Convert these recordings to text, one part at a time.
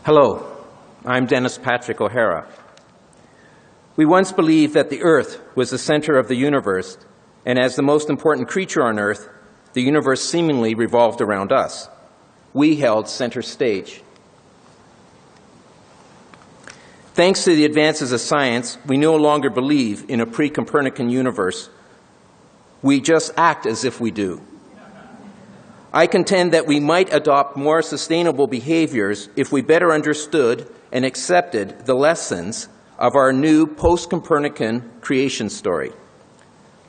Hello, I'm Dennis Patrick O'Hara. We once believed that the Earth was the center of the universe, and as the most important creature on Earth, the universe seemingly revolved around us. We held center stage. Thanks to the advances of science, we no longer believe in a pre-Copernican universe. We just act as if we do. I contend that we might adopt more sustainable behaviors if we better understood and accepted the lessons of our new post-Copernican creation story.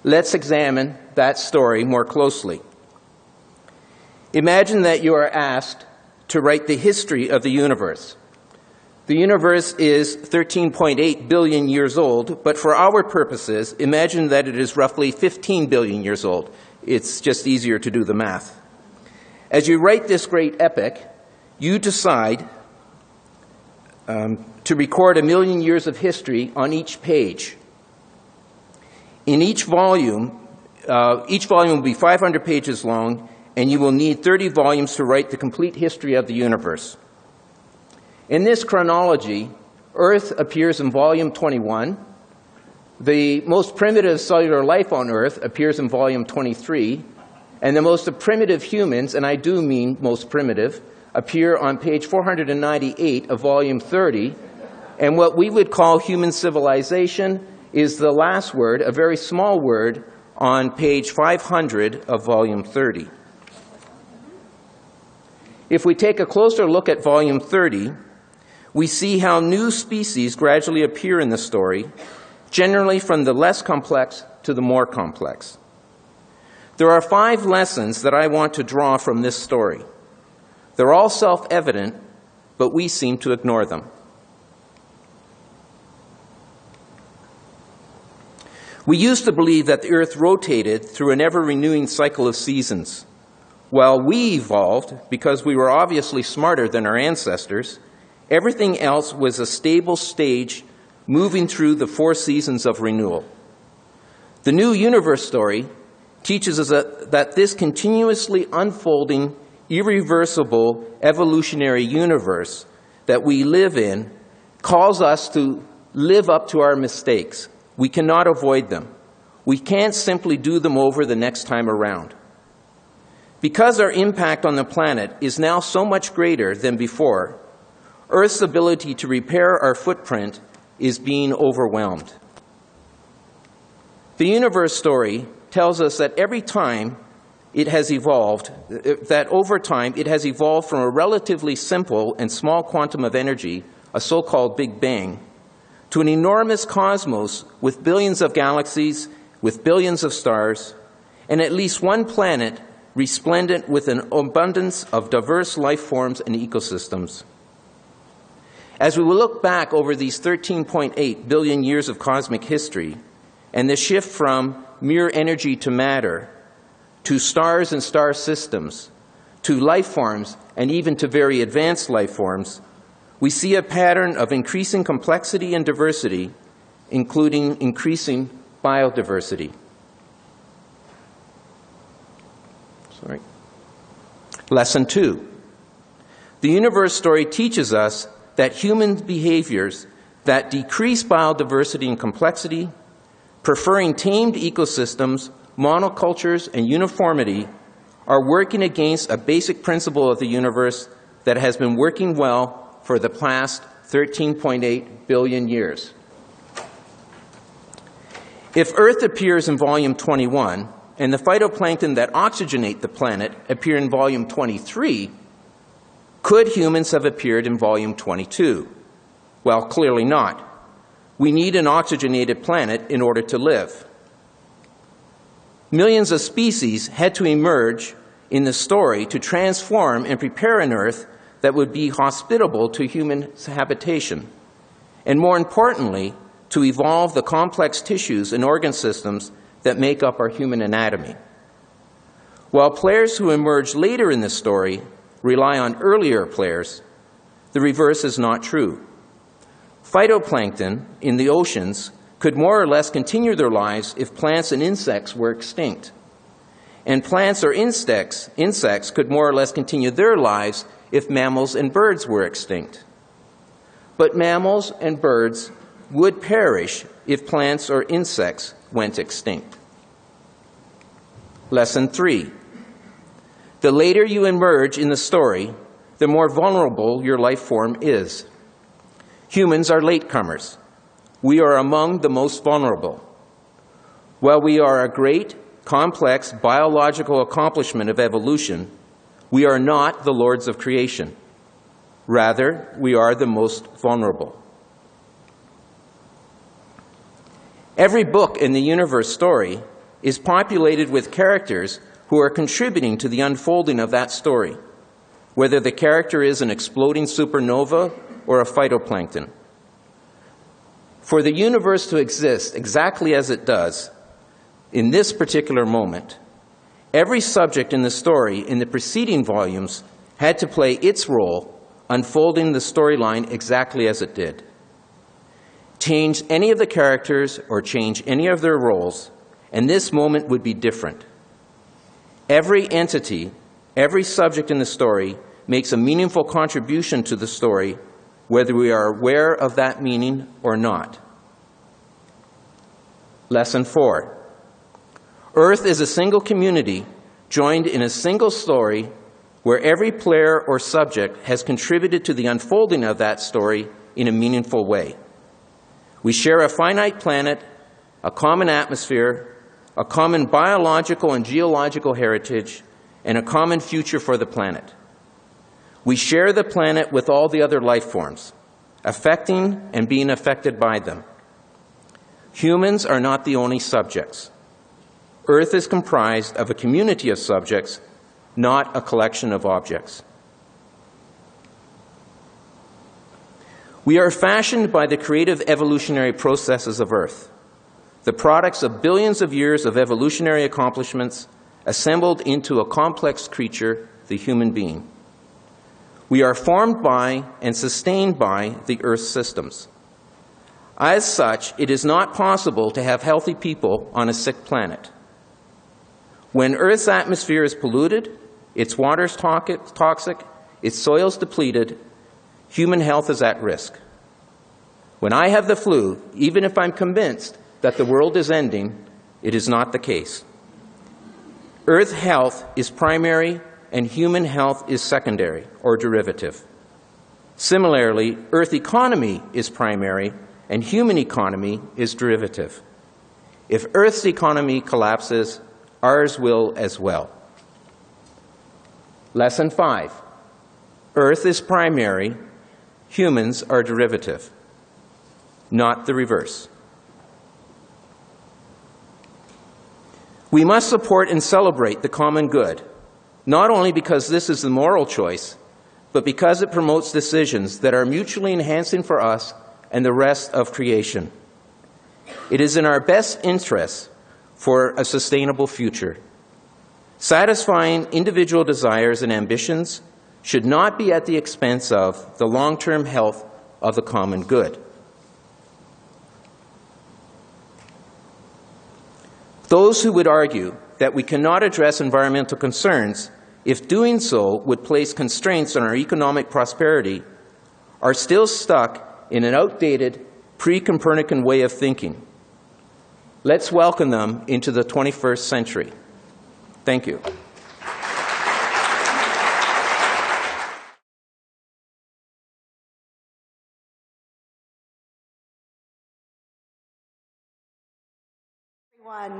Let's examine that story more closely. Imagine that you are asked to write the history of the universe. The universe is 13.8 billion years old, but for our purposes, imagine that it is roughly 15 billion years old. It's just easier to do the math. As you write this great epic, you decide to record 1,000,000 years of history on each page. In each volume will be 500 pages long, and you will need 30 volumes to write the complete history of the universe. In this chronology, Earth appears in volume 21. The most primitive cellular life on Earth appears in volume 23. And the most primitive humans, and I do mean most primitive, appear on page 498 of volume 30. And what we would call human civilization is the last word, a very small word, on page 500 of volume 30. If we take a closer look at volume 30, we see how new species gradually appear in the story, generally from the less complex to the more complex. There are 5 lessons that I want to draw from this story. They're all self-evident, but we seem to ignore them. We used to believe that the Earth rotated through an ever-renewing cycle of seasons. While we evolved, because we were obviously smarter than our ancestors, everything else was a stable stage moving through the 4 seasons of renewal. The new universe story teaches us that this continuously unfolding, irreversible, evolutionary universe that we live in calls us to live up to our mistakes. We cannot avoid them. We can't simply do them over the next time around. Because our impact on the planet is now so much greater than before, Earth's ability to repair our footprint is being overwhelmed. The universe story tells us that over time it has evolved from a relatively simple and small quantum of energy, a so-called Big Bang, to an enormous cosmos with billions of galaxies, with billions of stars, and at least one planet resplendent with an abundance of diverse life forms and ecosystems. As we will look back over these 13.8 billion years of cosmic history, and the shift from mere energy to matter, to stars and star systems, to life forms, and even to very advanced life forms, we see a pattern of increasing complexity and diversity, including increasing biodiversity. Lesson 2. The universe story teaches us that human behaviors that decrease biodiversity and complexity, preferring tamed ecosystems, monocultures, and uniformity, are working against a basic principle of the universe that has been working well for the past 13.8 billion years. If Earth appears in volume 21, and the phytoplankton that oxygenate the planet appear in volume 23, could humans have appeared in volume 22? Well, clearly not. We need an oxygenated planet in order to live. Millions of species had to emerge in the story to transform and prepare an Earth that would be hospitable to human habitation, and more importantly, to evolve the complex tissues and organ systems that make up our human anatomy. While players who emerge later in the story rely on earlier players, the reverse is not true. Phytoplankton in the oceans could more or less continue their lives if plants and insects were extinct. And plants or insects could more or less continue their lives if mammals and birds were extinct. But mammals and birds would perish if plants or insects went extinct. Lesson 3. The later you emerge in the story, the more vulnerable your life form is. Humans are latecomers. We are among the most vulnerable. While we are a great, complex biological accomplishment of evolution, we are not the lords of creation. Rather, we are the most vulnerable. Every book in the universe story is populated with characters who are contributing to the unfolding of that story, whether the character is an exploding supernova or a phytoplankton. For the universe to exist exactly as it does in this particular moment, every subject in the story in the preceding volumes had to play its role, unfolding the storyline exactly as it did. Change any of the characters or change any of their roles, and this moment would be different. Every entity, every subject in the story makes a meaningful contribution to the story, whether we are aware of that meaning or not. Lesson 4. Earth is a single community joined in a single story where every player or subject has contributed to the unfolding of that story in a meaningful way. We share a finite planet, a common atmosphere, a common biological and geological heritage, and a common future for the planet. We share the planet with all the other life forms, affecting and being affected by them. Humans are not the only subjects. Earth is comprised of a community of subjects, not a collection of objects. We are fashioned by the creative evolutionary processes of Earth, the products of billions of years of evolutionary accomplishments assembled into a complex creature, the human being. We are formed by and sustained by the Earth's systems. As such, it is not possible to have healthy people on a sick planet. When Earth's atmosphere is polluted, its water is toxic, its soil is depleted, human health is at risk. When I have the flu, even if I'm convinced that the world is ending, it is not the case. Earth health is primary and human health is secondary or derivative. Similarly, Earth economy is primary and human economy is derivative. If Earth's economy collapses, ours will as well. Lesson 5. Earth is primary, humans are derivative, not the reverse. We must support and celebrate the common good, not only because this is the moral choice, but because it promotes decisions that are mutually enhancing for us and the rest of creation. It is in our best interests for a sustainable future. Satisfying individual desires and ambitions should not be at the expense of the long-term health of the common good. Those who would argue that we cannot address environmental concerns if doing so would place constraints on our economic prosperity are still stuck in an outdated, pre-Copernican way of thinking. Let's welcome them into the 21st century. Thank you. Everyone.